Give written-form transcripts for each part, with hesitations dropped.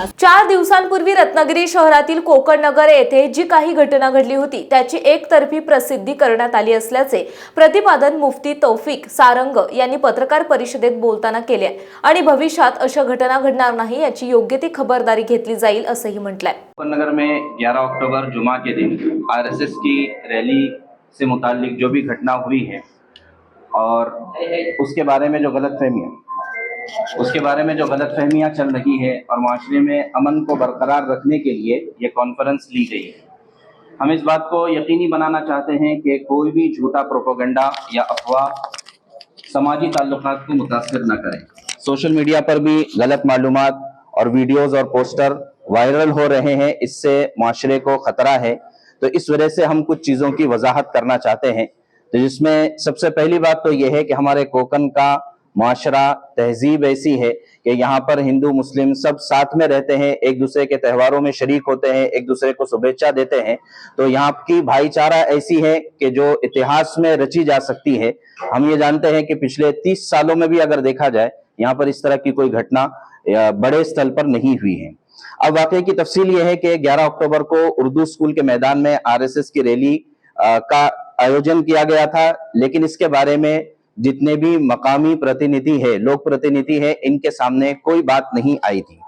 घटना 4 दिवसांपूर्वी रत्नागिरी शहरातील कोकणनगर येथे जी काही घटना घडली होती त्याची एकतर्फी प्रसिद्धी करण्यात आली असल्याचे प्रतिपादन मुफ्ती तौफिक सारंग यांनी पत्रकार परिषदेत बोलताना केले आणि भविष्यात अशा घटना घडणार नाही याची योग्य ती खबरदारी घेतली जाईल असंही म्हटलंय। कोकणनगर में 11 अक्टूबर जुमा के दिन आरएसएस की रैली से मुताल्लिक जो भी घटना हुई है और उसके बारे में जो गलतफहमियां चल रही है और माशरे में अमन को बरकरार रखने के लिए ये कॉन्फ्रेंस ली गई है। हम इस बात को यकीनी बनाना चाहते हैं कि कोई भी झूठा प्रोपेगेंडा या अफवाह समाजी ताल्लुकात को मुतासिर न करे। सोशल मीडिया पर भी गलत मालूमात और वीडियोस और पोस्टर वायरल हो रहे हैं, इससे माशरे को खतरा है। तो इस वजह से हम कुछ चीज़ों की वजाहत करना चाहते हैं। तो जिसमें सबसे पहली बात तो यह है कि हमारे कोकन का माशरा तहजीब ऐसी है कि यहाँ पर हिंदू मुस्लिम सब साथ में रहते हैं, एक दूसरे के त्योहारों में शरीक होते हैं, एक दूसरे को शुभेच्छा देते हैं। तो यहाँ की भाईचारा ऐसी है कि जो इतिहास में रची जा सकती है। हम ये जानते हैं कि पिछले 30 सालों में भी अगर देखा जाए यहाँ पर इस तरह की कोई घटना बड़े स्तर पर नहीं हुई है। अब वाकई की तफसील यह है कि 11 अक्टूबर को उर्दू स्कूल के मैदान में आरएसएस की रैली का आयोजन किया गया था, लेकिन इसके बारे में जितने भी मकामी प्रतिनिधि है, लोक प्रतिनिधि है, इनके सामने कोई बात नहीं आई थी।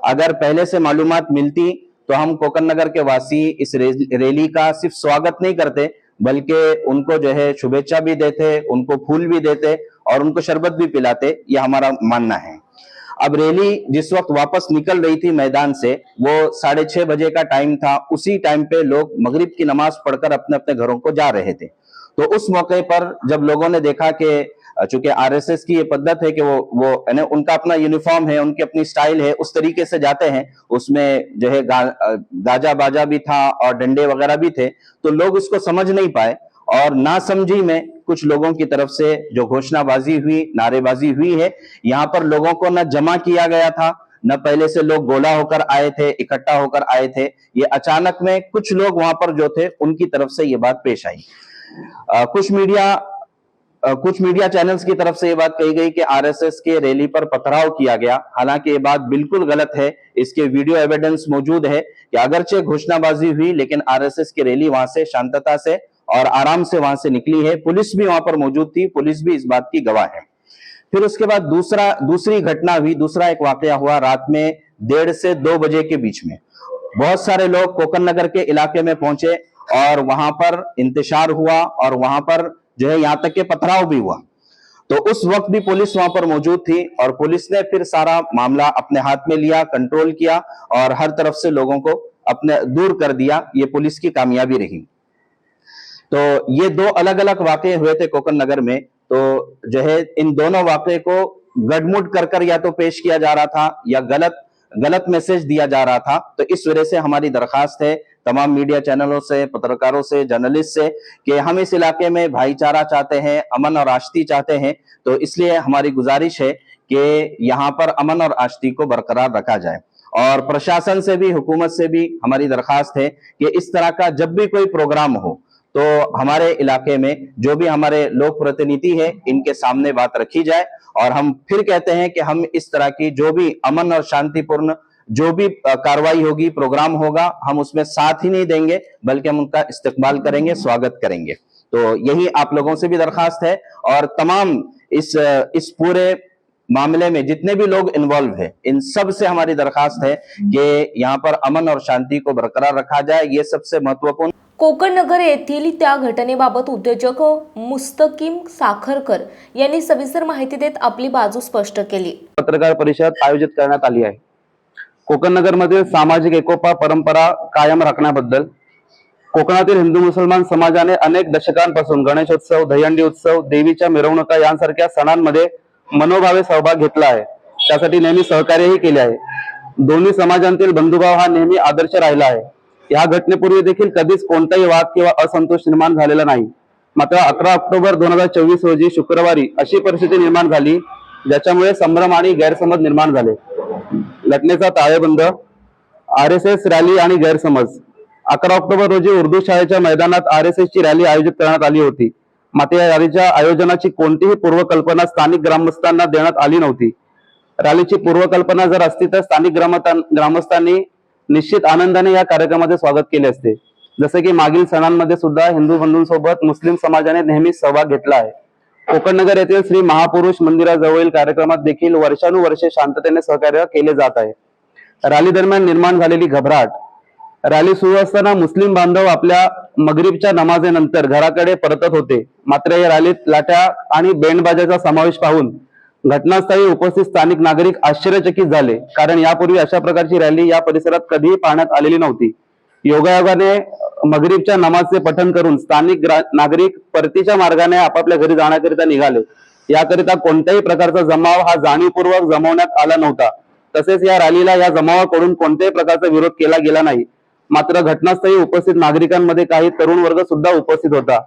अगर पहले से मालूमात मिलती तो हम कोकणनगर के वासी इस रैली का सिर्फ स्वागत नहीं करते बल्कि उनको जो है शुभेच्छा भी देते, उनको फूल भी देते और उनको शरबत भी पिलाते, ये हमारा मानना है। अब रैली जिस वक्त वापस निकल रही थी मैदान से, वो 6:30 बजे का टाइम था। उसी टाइम पे लोग मगरिब की नमाज पढ़कर अपने अपने घरों को जा रहे थे। तो उस मौके पर जब लोगों ने देखा कि चूंकि आरएसएस की ये पद्धत है कि वो उनका अपना यूनिफॉर्म है, उनकी अपनी स्टाइल है, उस तरीके से जाते हैं, उसमें जो है गाजा बाजा भी था और डंडे वगैरह भी थे। तो लोग इसको समझ नहीं पाए और नासमझी में कुछ लोगों की तरफ से जो घोषणाबाजी हुई, नारेबाजी हुई है, यहाँ पर लोगों को न जमा किया गया था, न पहले से लोग गोला होकर आए थे, इकट्ठा होकर आए थे। ये अचानक में कुछ लोग वहां पर जो थे उनकी तरफ से ये बात पेश आई। कुछ मीडिया चैनल्स की तरफ से ये बात कही गई कि आरएसएस के रैली पर पथराव किया गया। हालांकि ये बात बिल्कुल गलत है। इसके वीडियो एविडेंस मौजूद है कि अगरचे घोषणाबाजी हुई लेकिन आरएसएस की रैली वहां से शांतता से और आराम से वहां से निकली है। पुलिस भी वहां पर मौजूद थी, पुलिस भी इस बात की गवाह है। फिर उसके बाद दूसरी घटना हुई, दूसरा एक वाकया हुआ रात में 1:30 से 2 बजे के बीच में। बहुत सारे लोग कोकणनगर के इलाके में पहुंचे और वहां पर इंतशार हुआ और वहां पर जो है यहाँ तक के पथराव भी हुआ। तो उस वक्त भी पुलिस वहां पर मौजूद थी और पुलिस ने फिर सारा मामला अपने हाथ में लिया, कंट्रोल किया और हर तरफ से लोगों को अपने दूर कर दिया। ये पुलिस की कामयाबी रही। तो ये 2 अलग अलग वाकये हुए थे कोकणनगर में। तो जो है इन दोनों वाकये को गड़मुड़ कर या तो पेश किया जा रहा था या गलत मैसेज दिया जा रहा था। तो इस वजह से हमारी दरखास्त है तमाम मीडिया चैनलों से, पत्रकारों से, जर्नलिस्ट से कि हम इस इलाके में भाईचारा चाहते हैं, अमन और आश्ती चाहते हैं। तो इसलिए हमारी गुजारिश है कि यहाँ पर अमन और आश्ती को बरकरार रखा जाए और प्रशासन से भी, हुकूमत से भी हमारी दरखास्त है कि इस तरह का जब भी कोई प्रोग्राम हो तो हमारे इलाके में जो भी हमारे लोक प्रतिनिधि है इनके सामने बात रखी जाए। और हम फिर कहते हैं कि हम इस तरह की जो भी अमन और शांतिपूर्ण जो भी कार्रवाई होगी, प्रोग्राम होगा, हम उसमें साथ ही नहीं देंगे बल्कि हम उनका इस्तकबाल करेंगे, स्वागत करेंगे। तो यही आप लोगों से भी दरखास्त है और तमाम इस पूरे मामले में जितने भी लोग इन्वॉल्व है इन सब से हमारी दरखास्त है कि यहाँ पर अमन और शांति को बरकरार रखा जाए। ये सबसे महत्वपूर्ण। कोकणनगर येथील त्या घटनेबाबत उद्योजक मुस्तकीम साखरकर यांनी सविस्तर माहिती देत आपली बाजू स्पष्ट केली। पत्रकार परिषद आयोजित करण्यात आली आहे। कोकणनगर मध्ये सामाजिक एकोपा परंपरा कायम राखण्याबद्दल कोकणातील हिंदू मुसलमान समाजाने अनेक दशकांपासून गणेशोत्सव, दहीहंडी उत्सव, देवीच्या मिरवणुका यांसारख्या सणांमध्ये मनोभावे सहभाग घेतला आहे। त्यासाठी नेहमी सहकार्यही केले आहे। दोन्ही समाजांतील बंधुभाव हा नेहमी आदर्श राहिला आहे। या घटनेपूर्वी देखील कधीच कोणताही वाद किंवा असंतोष निर्माण झालेला नाही। मात्र 11 ऑक्टोबर 2024 रोजी शुक्रवारी अशी परिस्थिती निर्माण झाली ज्याच्यामुळे संभ्रम आणि गैरसमज निर्माण झाले। घटनेचा ताळेबंद आरएसएस रॅली आणि गैरसमज। 11 ऑक्टोबर रोजी उर्दू शाळेच्या मैदानात आरएसएस ची रॅली आयोजित करण्यात आली होती। मात्र या रॅलीच्या आयोजनाची कोणतीही पूर्वकल्पना स्थानिक ग्रामस्थांना देण्यात आली नव्हती। रॅलीची पूर्वकल्पना जर असती तर स्थानिक ग्रामस्थांनी निश्चित आनंदाने या कार्यक्रमाचे स्वागत केले असते. जसे की मागील सणांमध्ये सुद्धा हिंदू बंधूंसोबत मुस्लिम समाजाने नेहमी सहभाग घेतला आहे. कोकणनगर येथील श्री महापुरुष मंदिराजवळील कार्यक्रमात देखील वर्षानुवर्षे शांततेने सहकार्य केले जात आहे. रॅली दरम्यान निर्माण झालेली घबराट. रॅली सुरू असताना मुस्लिम बांधव आपल्या मगरिबच्या नमाजेनंतर घराकडे परतत होते. मात्र या रॅलीत लाट्या आणि बँडबाजाचा समावेश पाहून घटनास्थळी उपस्थित स्थानिक नागरिक आश्चर्यचकित झाले, कारण यापूर्वी अशा प्रकारची रॅली या परिसरात कधीही पाहण्यात आलेली नव्हती. योगायोगाने मगरिबच्या नमाजचे पठण करून स्थानिक नागरिक परतीच्या मार्गाने आपापल्या घरी जाण्याकरिता निघाले. याकरिता कोणत्याही प्रकारचा जमाव हा जाणीवपूर्वक जमवण्यात आला नव्हता. तसेच या रॅलीला या जमावाकडून कोणत्याही प्रकारचा विरोध केला गेला नाही. मात्र घटनास्थळी उपस्थित नागरिकांमध्ये काही तरुण वर्ग सुद्धा उपस्थित होता,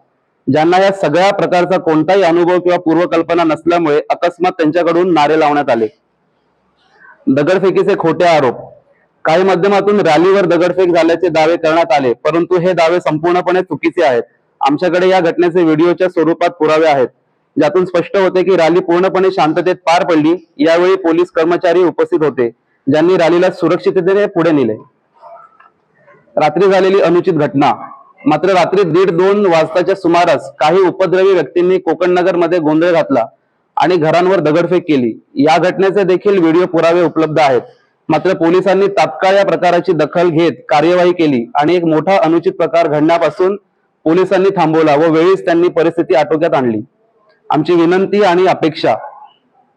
ज्यांना या सगळ्या प्रकारचा कोणताही अनुभव किंवा पूर्वकल्पना नसल्यामुळे अकस्मात त्यांच्याकडून नारे लावण्यात आले. दगडफेकीचे खोटे आरोप. काही माध्यमातून रॅलीवर दगडफेक झाल्याचे दावे करण्यात आले, परंतु हे दावे संपूर्णपणे चुकीचे आहेत. आमच्याकडे या घटनेचे व्हिडिओच्या स्वरूपात पुरावे आहेत, ज्यातून स्पष्ट होते की रॅली पूर्णपणे शांततेत पार पडली. यावेळी पोलीस कर्मचारी उपस्थित होते, ज्यांनी रॅलीला सुरक्षिततेने पुढे नेले. रात्री झालेली अनुचित घटना. मात्र रात्री 1:30-2 वाजताच्या सुमारास काही उपद्रवी व्यक्तींनी कोकणनगर मध्ये गोंधळ घातला आणि घरांवर दगडफेक केली. या घटनेचे देखील व्हिडिओ पुरावे उपलब्ध आहेत. मात्र पोलिसांनी तात्काळ या प्रकाराची दखल घेत कार्यवाही केली आणि एक मोठा अनुचित प्रकार घडण्यापासून पोलिसांनी थांबवला व वेळीच त्यांनी परिस्थिती आटोक्यात आणली. आमची विनंती आणि अपेक्षा.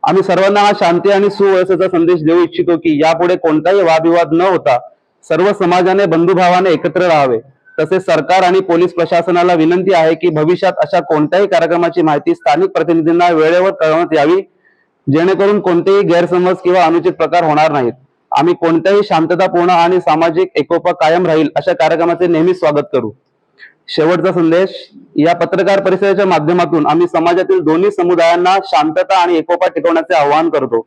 आम्ही सर्वांना हा शांती आणि सुव्यवस्थेचा संदेश देऊ इच्छितो की यापुढे कोणताही वादविवाद न होता सर्व समाजाने बंधुभावाने एकत्र राहावे. तसेच सरकार आणि पोलीस प्रशासनाला विनंती आहे की भविष्यात अशा कोणत्याही कार्यक्रमाची माहिती स्थानिक प्रतिनिधींना वेळेवर कळवण्यात यावी, जेणेकरून कोणतेही गैरसमज किंवा अनुचित प्रकार होणार नाहीत. आम्ही कोणत्याही शांततापूर्ण आणि सामाजिक एकोपा कायम राहील अशा कार्यक्रमाचे नेहमी स्वागत करू. शेवटचा संदेश. या पत्रकार परिषदेच्या माध्यमातून आम्ही समाजातील दोन्ही समुदायांना शांतता आणि एकोपा टिकवण्याचे आवाहन करतो.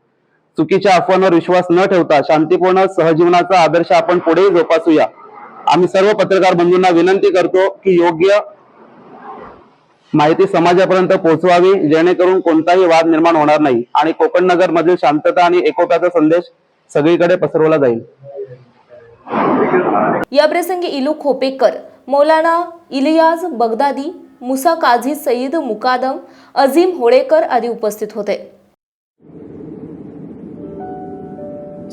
चुकीच्या अफवांवर विश्वास न ठेवता शांतीपूर्ण सहजीवनाचा आदर्श आपण पुढेही जोपासूया. आम्ही सर्व पत्रकार बंधूंना विनंती करतो की योग्य माहिती समाजापर्यंत पोहोचवावी, जेणेकरून कोणताही वाद निर्माण होणार नाही आणि कोकणनगर मधील शांतता आणि एकोप्याचा संदेश सगळीकडे पसरवला जाईल. या प्रसंगी इलू खोपेकर, मौलाना इलियास बगदादी, मुसा काझी सईद मुकादम, अजीम होळेकर आदी उपस्थित होते.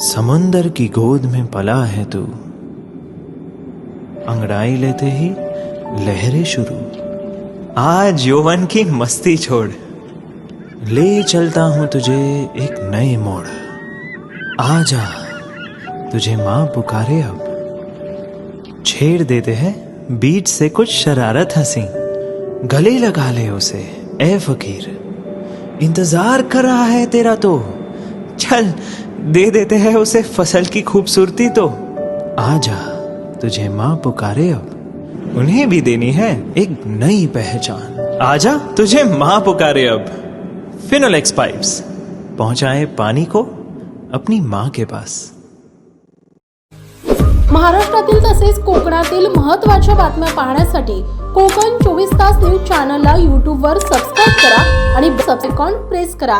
समुंदर की गोद में पला है तू, अंगड़ाई लेते ही लहरें शुरू. आज यौवन की मस्ती छोड़, ले चलता हूं तुझे एक नए मोड़. आजा तुझे माँ पुकारे अब, छेड़ देते हैं बीच से कुछ शरारत हंसी. गले लगा ले उसे ए फकीर, इंतजार कर रहा है तेरा तो. चल दे देते हैं उसे फसल की खूबसूरती तो. आजा तुझे माँ पुकारे अब, उन्हें भी देनी है एक नई पहचान. आजा तुझे माँ पुकारे अब. फिनोलेक्स पाइप्स पहुंचाए पानी को अपनी माँ के पास. महाराष्ट्रातील तसेच कोकणातील महत्त्वाच्या बातम्या पाहण्यासाठी कोकण 24 तास न्यूज चॅनलला YouTube वर सबस्क्राईब करा आणि बेल आयकॉन प्रेस करा.